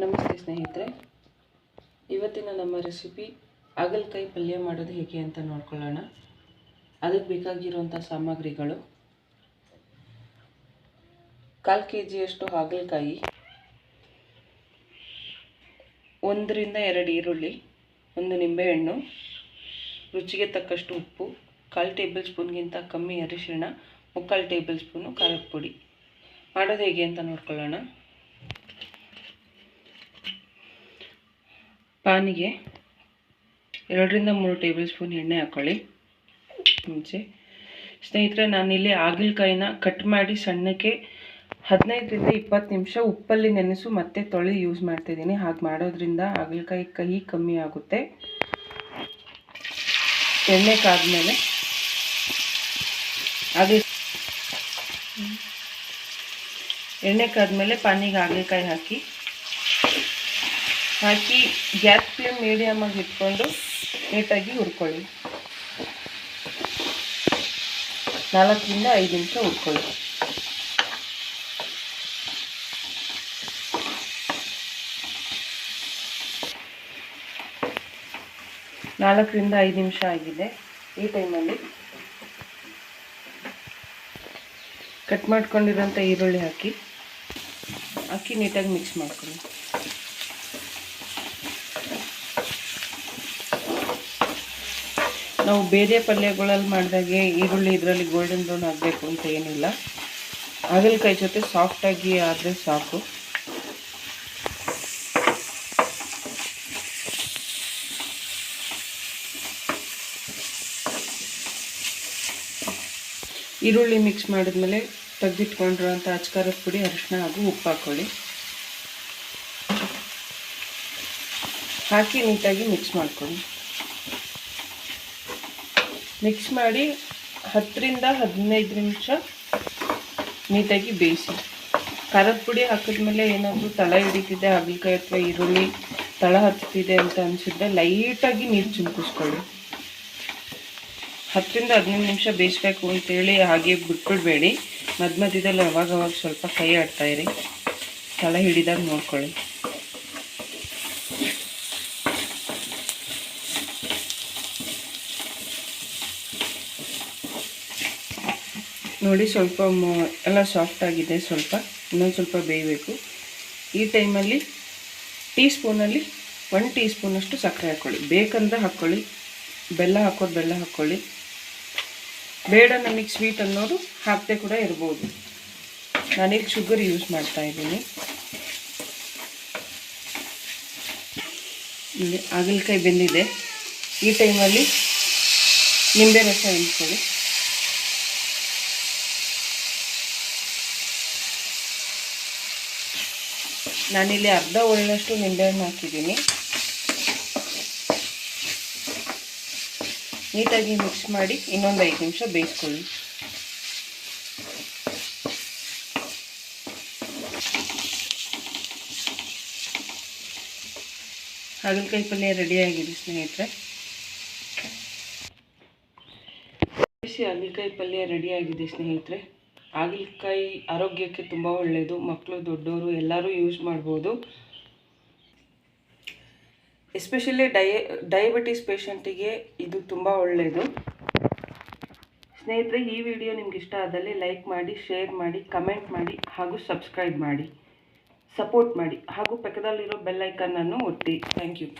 ನಮಸ್ತೆ ಸ್ನೇಹಿತರೆ, ಇವತ್ತಿನ ನಮ್ಮ ರೆಸಿಪಿ ಹಾಗಲಕಾಯಿ ಪಲ್ಯ ಮಾಡೋದು ಹೇಗೆ ಅಂತ ನೋಡ್ಕೊಳ್ಳೋಣ. ಅದಕ್ಕೆ ಬೇಕಾಗಿರುವಂಥ ಸಾಮಗ್ರಿಗಳು: 1/4 kg ಹಾಗಲಕಾಯಿ, 1 ರಿಂದ 2 ಈರುಳ್ಳಿ, 1 ನಿಂಬೆಹಣ್ಣು, ರುಚಿಗೆ ತಕ್ಕಷ್ಟು ಉಪ್ಪು, 1/4 ಟೇಬಲ್ ಸ್ಪೂನ್ಗಿಂತ ಕಮ್ಮಿ ಅರಿಶಿಣ, 3/4 ಟೇಬಲ್ ಸ್ಪೂನು ಖಾರದ ಪುಡಿ. ಮಾಡೋದು ಹೇಗೆ ಅಂತ ನೋಡ್ಕೊಳ್ಳೋಣ. ಪಾನಿಗೆ 2 ರಿಂದ 3 ಟೇಬಲ್ ಸ್ಪೂನ್ ಎಣ್ಣೆ ಹಾಕ್ಕೊಳ್ಳಿ. ಮುಂಚೆ ಸ್ನೇಹಿತರೆ, ನಾನಿಲ್ಲಿ ಹಾಗಲಕಾಯಿನ ಕಟ್ ಮಾಡಿ ಸಣ್ಣಕ್ಕೆ 15 ರಿಂದ 20 ನಿಮಿಷ ಉಪ್ಪಲ್ಲಿ ನೆನೆಸು ಮತ್ತೆ ತೊಳೆದು ಯೂಸ್ ಮಾಡ್ತಿದ್ದೀನಿ. ಹಾಗೆ ಮಾಡೋದ್ರಿಂದ ಹಾಗಲಕಾಯಿ ಕಹಿ ಕಮ್ಮಿ ಆಗುತ್ತೆ. ಎಣ್ಣೆ ಕಾದ್ಮೇಲೆ ಪಾನಿಗೆ ಹಾಗಲಕಾಯಿ ಹಾಕಿ ಗ್ಯಾಸ್ ಫ್ಲೇಮ್ ಮೀಡಿಯಮ್ ಆಗಿ ಇಟ್ಕೊಂಡು ನೀಟಾಗಿ ಹುರ್ಕೊಳ್ಳಿ. 4 ರಿಂದ 5 ನಿಮಿಷ ಹುರ್ಕೊಳ್ಳಿ. ನಾಲ್ಕರಿಂದ 5 ನಿಮಿಷ ಆಗಿದೆ. ಈ ಟೈಮಲ್ಲಿ ಕಟ್ ಮಾಡ್ಕೊಂಡಿರೋಂಥ ಈರುಳ್ಳಿ ಹಾಕಿ ನೀಟಾಗಿ ಮಿಕ್ಸ್ ಮಾಡ್ಕೊಳ್ಳಿ. ನಾವು ಬೇರೆ ಪಲ್ಯಗಳಲ್ಲಿ ಮಾಡಿದಾಗೆ ಈರುಳ್ಳಿ ಇದರಲ್ಲಿ ಗೋಲ್ಡನ್ ಬ್ರೌನ್ ಆಗಬೇಕು ಅಂತ ಏನಿಲ್ಲ. ಹಾಗಲಕಾಯಿ ಜೊತೆ ಸಾಫ್ಟಾಗಿ ಆದರೆ ಸಾಕು. ಈರುಳ್ಳಿ ಮಿಕ್ಸ್ ಮಾಡಿದ್ಮೇಲೆ ತೆಗೆದಿಟ್ಕೊಂಡಿರೋಂಥ ಅಚ್ಕಾರದ ಪುಡಿ, ಅರಿಶಿನ ಹಾಗೂ ಉಪ್ಪು ಹಾಕಿ ನೀಟಾಗಿ ಮಿಕ್ಸ್ ಮಾಡ್ಕೊಳ್ಳಿ. ಮಿಕ್ಸ್ ಮಾಡಿ 10 ರಿಂದ 15 ನಿಮಿಷ ನೀಟಾಗಿ ಬೇಯಿಸಿ. ಖಾರದ ಪುಡಿ ಹಾಕಿದ್ಮೇಲೆ ಏನಾದರೂ ತಳ ಹಿಡಿತಿದೆ, ಹಾಗಲಕಾಯಿ ಅಥವಾ ಈರುಳ್ಳಿ ತಳ ಹತ್ತಿದೆ ಅಂತ ಅನಿಸಿದ್ರೆ ಲೈಟಾಗಿ ನೀರು ಚಿಮ್ಕಿಸ್ಕೊಳ್ಳಿ. 10 ರಿಂದ 15 ನಿಮಿಷ ಬೇಯಿಸ್ಬೇಕು ಅಂತೇಳಿ ಹಾಗೆ ಬಿಟ್ಬಿಡಬೇಡಿ. ಮಧ್ಯದಲ್ಲಿ ಅವಾಗವಾಗ ಸ್ವಲ್ಪ ಕೈ ಆಡ್ತಾಯಿರಿ, ತಳ ಹಿಡಿದಾಗ ನೋಡ್ಕೊಳ್ಳಿ. ನೋಡಿ, ಸ್ವಲ್ಪ ಎಲ್ಲ ಸಾಫ್ಟ್ ಆಗಿದೆ. ಇನ್ನೊಂದು ಸ್ವಲ್ಪ ಬೇಯಬೇಕು. ಈ ಟೈಮಲ್ಲಿ ಟೀಸ್ಪೂನಲ್ಲಿ 1 ಟೀ ಸ್ಪೂನಷ್ಟು ಸಕ್ಕರೆ ಹಾಕ್ಕೊಳ್ಳಿ. ಬೇಕಂದರೆ ಹಾಕ್ಕೊಳ್ಳಿ, ಬೆಲ್ಲ ಹಾಕ್ಕೊಳ್ಳಿ. ಬೇಡ ನನಗೆ ಸ್ವೀಟ್ ಅನ್ನೋದು ಹಾಕದೆ ಕೂಡ ಇರ್ಬೋದು. ನಾನೀಗ ಶುಗರ್ ಯೂಸ್ ಮಾಡ್ತಾ ಇದ್ದೀನಿ. ಇಲ್ಲಿ ಹಾಗಲಕಾಯಿ ಬೆಂದಿದೆ. ಈ ಟೈಮಲ್ಲಿ ನಿಂಬೆ ರಸ ಹಿಂಡ್ಕೊಳ್ಳಿ. ನಾನಿಲ್ಲಿ ಅರ್ಧ ಒಳ್ಳಷ್ಟು ನಿಂಬೆಹಣ್ಣು ಹಾಕಿದ್ದೀನಿ. ನೀಟಾಗಿ ಮಿಕ್ಸ್ ಮಾಡಿ ಇನ್ನೊಂದು 5 ನಿಮಿಷ ಬೇಯಿಸ್ಕೊಳ್ಳಿ. ಹಾಗಲಕಾಯಿ ಪಲ್ಯ ರೆಡಿಯಾಗಿದೆ ಸ್ನೇಹಿತರೆ. ಹಾಗಲಕಾಯಿ ಆರೋಗ್ಯಕ್ಕೆ ತುಂಬ ಒಳ್ಳೆಯದು. ಮಕ್ಕಳು, ದೊಡ್ಡವರು ಎಲ್ಲರೂ ಯೂಸ್ ಮಾಡ್ಬೋದು. ಎಸ್ಪೆಷಲಿ ಡಯಾಬಿಟಿಸ್ ಪೇಷಂಟಿಗೆ ಇದು ತುಂಬ ಒಳ್ಳೆಯದು. ಸ್ನೇಹಿತರೆ, ಈ ವಿಡಿಯೋ ನಿಮ್ಗೆ ಇಷ್ಟ ಆದಲ್ಲಿ ಲೈಕ್ ಮಾಡಿ, ಶೇರ್ ಮಾಡಿ, ಕಮೆಂಟ್ ಮಾಡಿ ಹಾಗೂ ಸಬ್ಸ್ಕ್ರೈಬ್ ಮಾಡಿ, ಸಪೋರ್ಟ್ ಮಾಡಿ ಹಾಗೂ ಪಕ್ಕದಲ್ಲಿರೋ ಬೆಲ್ ಐಕನ್ನನ್ನು ಒತ್ತಿ. Thank you.